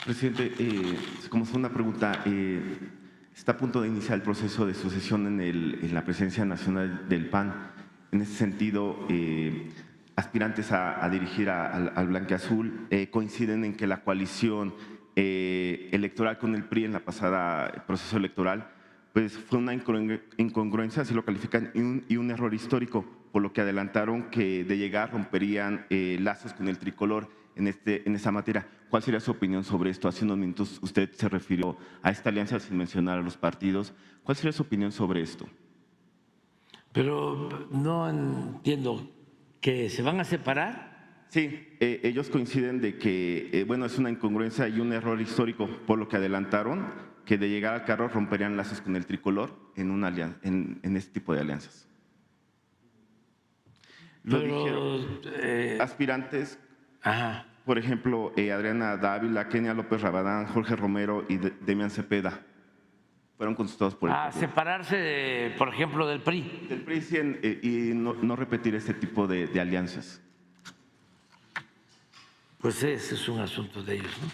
Presidente, como segunda pregunta, está a punto de iniciar el proceso de sucesión en la presidencia nacional del PAN. En ese sentido, aspirantes a dirigir al blanquiazul coinciden en que la coalición electoral con el PRI en la pasada proceso electoral pues fue una incongruencia, así lo califican, y un error histórico, por lo que adelantaron que de llegar romperían lazos con el tricolor en esa materia. ¿Cuál sería su opinión sobre esto? Hace unos minutos usted se refirió a esta alianza sin mencionar a los partidos. ¿Cuál sería su opinión sobre esto? Pero no entiendo, ¿que se van a separar? Sí, ellos coinciden de que, bueno, es una incongruencia y un error histórico, por lo que adelantaron que de llegar al carro romperían lazos con el tricolor en este tipo de alianzas. Lo dijeron aspirantes, por ejemplo, Adriana Dávila, Kenia López Rabadán, Jorge Romero y Demian Cepeda. Fueron consultados por el partido. Separarse, por ejemplo, del PRI. Del PRI y no repetir este tipo de alianzas. Pues ese es un asunto de ellos, ¿no?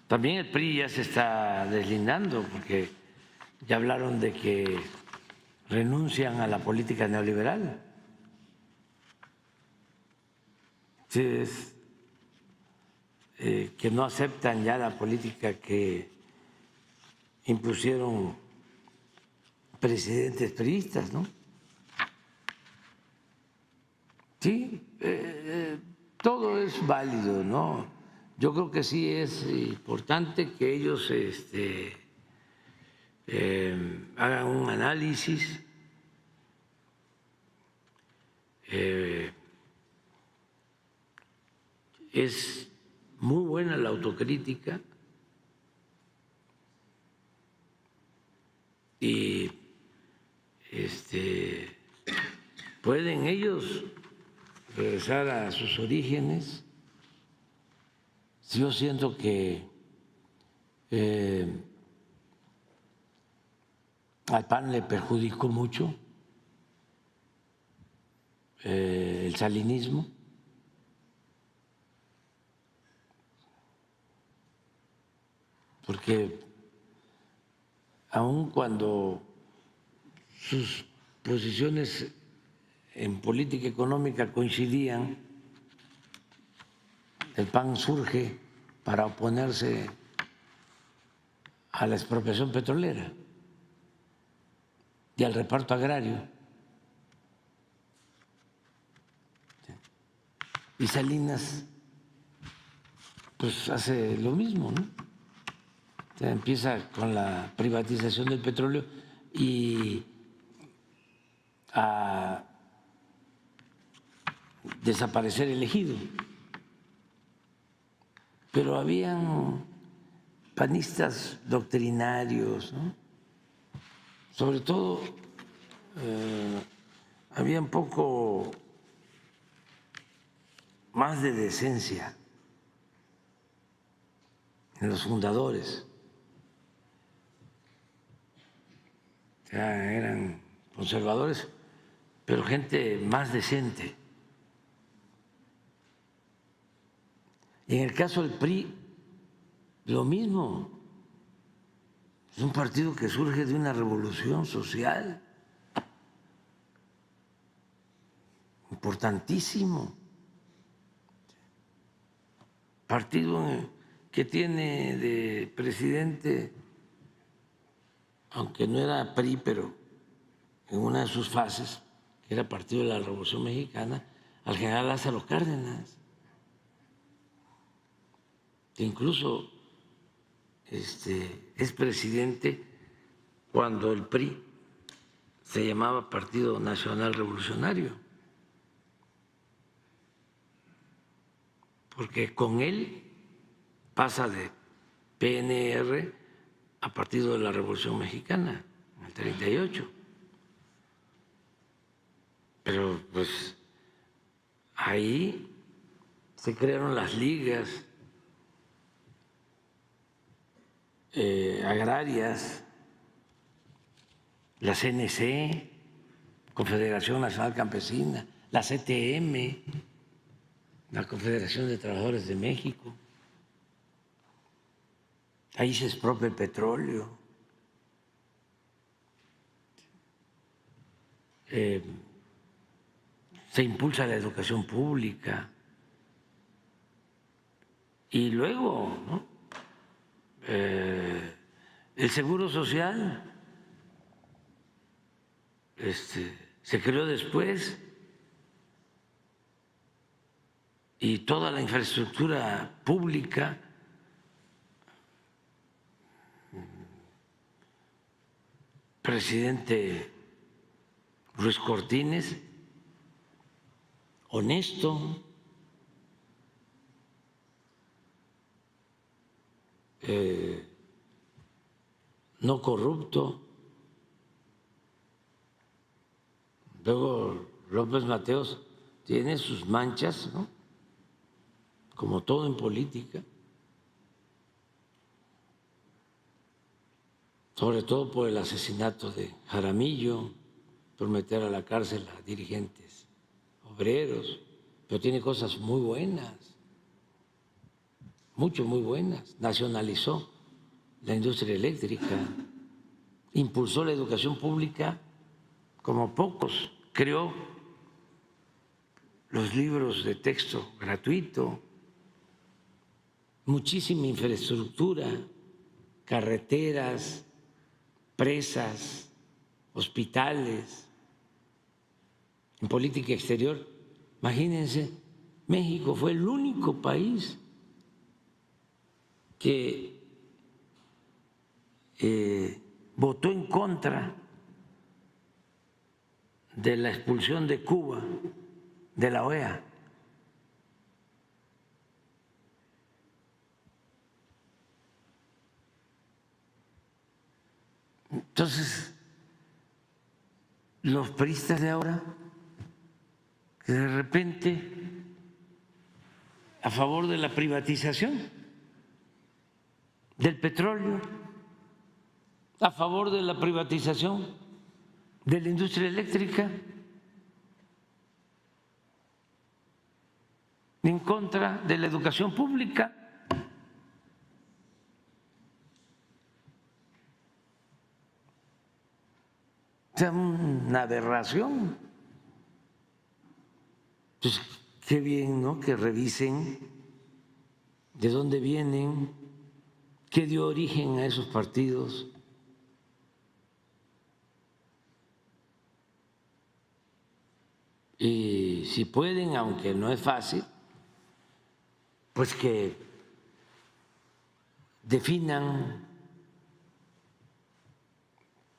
También el PRI ya se está deslindando porque ya hablaron de que renuncian a la política neoliberal. Sí, es que no aceptan ya la política que impusieron presidentes priistas, ¿no? Sí, todo es válido, ¿no? Yo creo que sí es importante que ellos hagan un análisis, es muy buena la autocrítica y pueden ellos regresar a sus orígenes. Yo siento que al PAN le perjudicó mucho el salinismo, porque aun cuando sus posiciones en política económica coincidían, el PAN surge para oponerse a la expropiación petrolera y al reparto agrario. Y Salinas pues hace lo mismo, ¿no? O sea, empieza con la privatización del petróleo y a desaparecer el ejido. Pero habían panistas doctrinarios, ¿no? Sobre todo había un poco más de decencia en los fundadores. O sea, eran conservadores, pero gente más decente. Y en el caso del PRI, lo mismo. Es un partido que surge de una revolución social importantísimo. Partido que tiene de presidente, aunque no era PRI, pero en una de sus fases, que era Partido de la Revolución Mexicana, al general Lázaro Cárdenas, que incluso es presidente cuando el PRI se llamaba Partido Nacional Revolucionario, porque con él pasa de PNR a Partido de la Revolución Mexicana en el 38. Pero pues ahí se crearon las ligas agrarias, la CNC, Confederación Nacional Campesina, la CTM, la Confederación de Trabajadores de México. ahí se expropia el petróleo. Se impulsa la educación pública y luego, ¿no?, el seguro social se creó después y toda la infraestructura pública. Presidente Ruiz Cortines, honesto, no corrupto. Luego López Mateos tiene sus manchas, ¿no?, como todo en política, sobre todo por el asesinato de Jaramillo, por meter a la cárcel a dirigentes obreros, pero tiene cosas muy buenas, muy buenas. Nacionalizó la industria eléctrica, impulsó la educación pública como pocos, creó los libros de texto gratuito, muchísima infraestructura, carreteras, presas, hospitales. En política exterior, imagínense, México fue el único país que votó en contra de la expulsión de Cuba de la OEA. Entonces, los priistas de ahora, que de repente a favor de la privatización del petróleo, a favor de la privatización de la industria eléctrica, en contra de la educación pública. O sea, una aberración. Pues qué bien, ¿no?, que revisen de dónde vienen, qué dio origen a esos partidos. Y si pueden, aunque no es fácil, pues que definan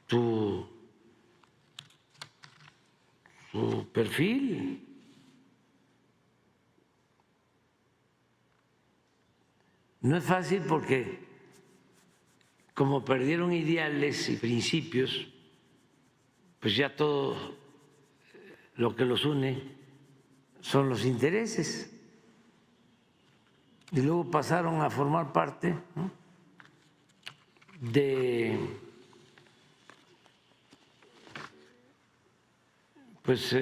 su perfil. No es fácil porque como perdieron ideales y principios, pues ya todo lo que los une son los intereses. Y luego pasaron a formar parte, ¿no?, de pues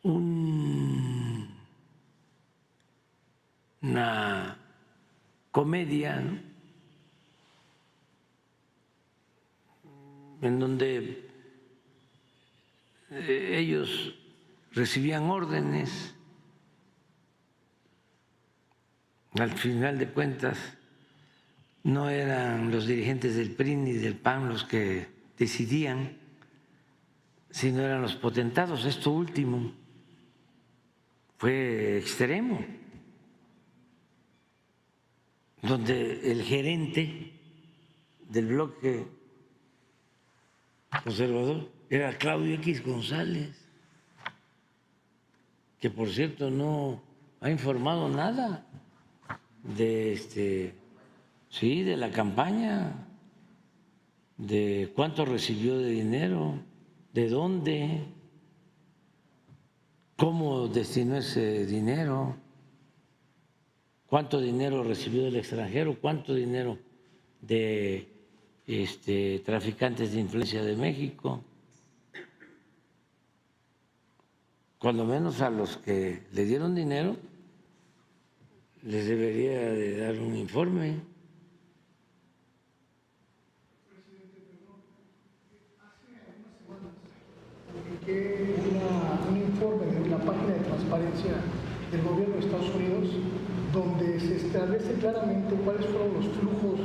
una comedia, ¿no?, en donde ellos recibían órdenes. Al final de cuentas, no eran los dirigentes del PRI ni del PAN los que decidían, sino eran los potentados. Esto último fue extremo, donde el gerente del bloque conservador era Claudio X González, que por cierto no ha informado nada de de la campaña, de cuánto recibió de dinero, de dónde, cómo destinó ese dinero, cuánto dinero recibió del extranjero, cuánto dinero de traficantes de influencia de México. Cuando menos a los que le dieron dinero les debería de dar un informe. Publiqué un informe de la página de transparencia del gobierno de Estados Unidos donde se establece claramente cuáles fueron los flujos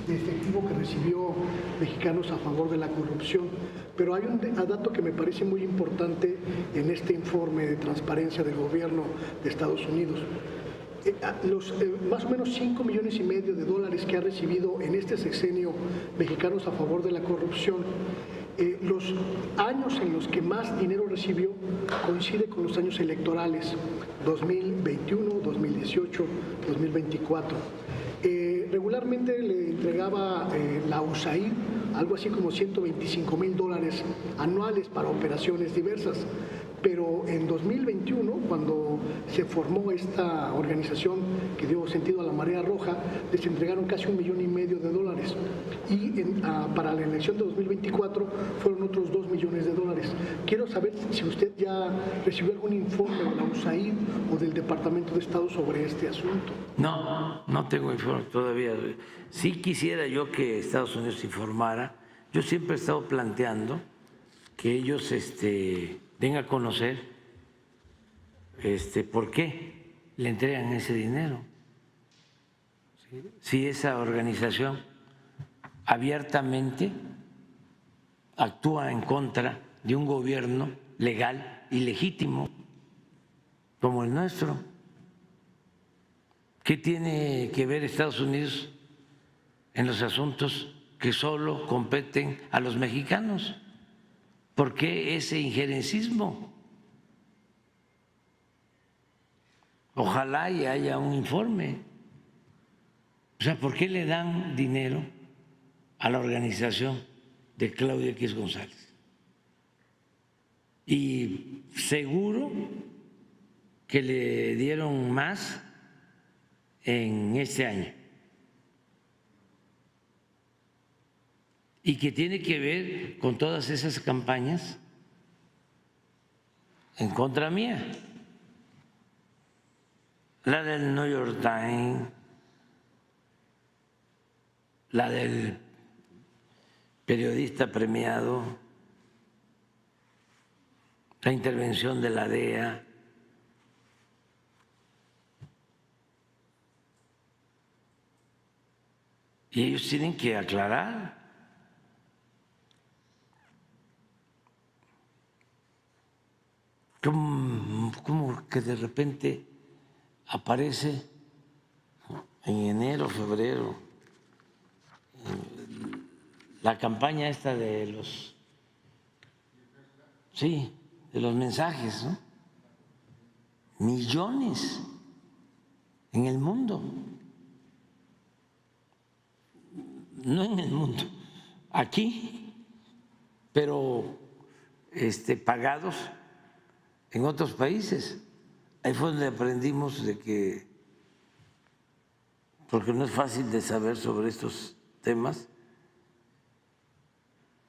de efectivo que recibió Mexicanos a favor de la corrupción. Pero hay un dato que me parece muy importante en este informe de transparencia del gobierno de Estados Unidos. Más o menos 5,5 millones de dólares que ha recibido en este sexenio Mexicanos a favor de la corrupción, los años en los que más dinero recibió coincide con los años electorales, 2021, 2018, 2024. Regularmente le entregaba la USAID algo así como $125,000 anuales para operaciones diversas. Pero en 2021, cuando se formó esta organización que dio sentido a la Marea Roja, les entregaron casi $1,5 millones. Y para la elección de 2024 fueron otros $2 millones. Quiero saber si usted ya recibió algún informe de la USAID o del Departamento de Estado sobre este asunto. No tengo informe todavía. Sí quisiera yo que Estados Unidos informara. Yo siempre he estado planteando que ellos den a conocer por qué le entregan ese dinero. Si esa organización abiertamente actúa en contra de un gobierno legal y legítimo como el nuestro. ¿Qué tiene que ver Estados Unidos en los asuntos que solo competen a los mexicanos? ¿Por qué ese injerencismo? Ojalá y haya un informe. O sea, ¿por qué le dan dinero a la organización de Claudio X González? Y seguro que le dieron más en este año. Y que tiene que ver con todas esas campañas en contra mía. La del New York Times, la del periodista premiado, la intervención de la DEA. Y ellos tienen que aclarar. ¿Cómo que de repente aparece en enero, febrero, la campaña esta de los, de los mensajes, ¿no? Millones en el mundo, no en el mundo, aquí, pero pagados en otros países. Ahí fue donde aprendimos de que, porque no es fácil de saber sobre estos temas,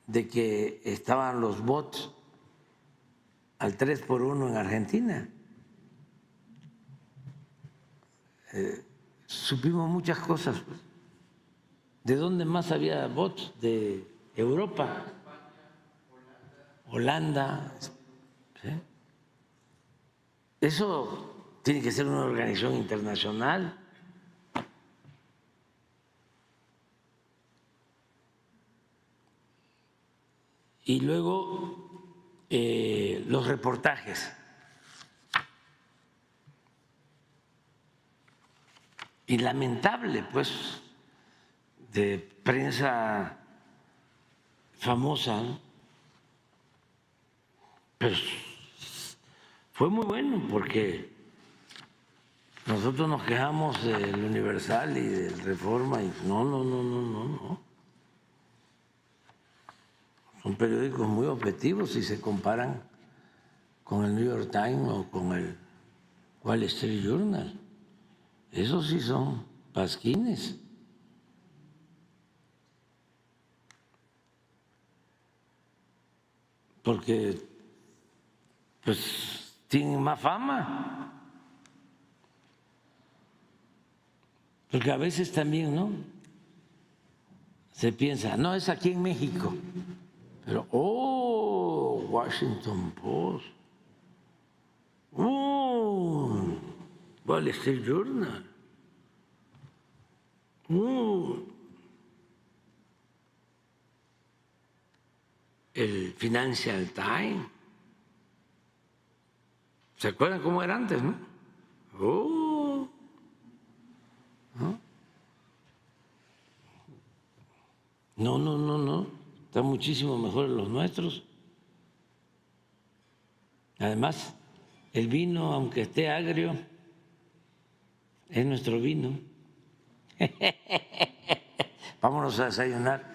de que estaban los bots al 3x1 en Argentina. Supimos muchas cosas. Pues. ¿De dónde más había bots? De Europa, Holanda. ¿Sí? Eso tiene que ser una organización internacional. Y luego los reportajes. Y lamentable, pues, de prensa famosa, ¿no? Pero fue muy bueno porque nosotros nos quejamos del Universal y del Reforma y no. Son periódicos muy objetivos si se comparan con el New York Times o con el Wall Street Journal. Esos sí son pasquines. Porque, pues, tienen más fama. Porque a veces también, ¿no? Se piensa, no, es aquí en México, pero, oh, Washington Post, oh, Wall Street Journal, el Financial Times. ¿Se acuerdan cómo era antes, no? Oh, ¿no? No, están muchísimo mejores los nuestros. Además, el vino, aunque esté agrio, es nuestro vino. Vámonos a desayunar.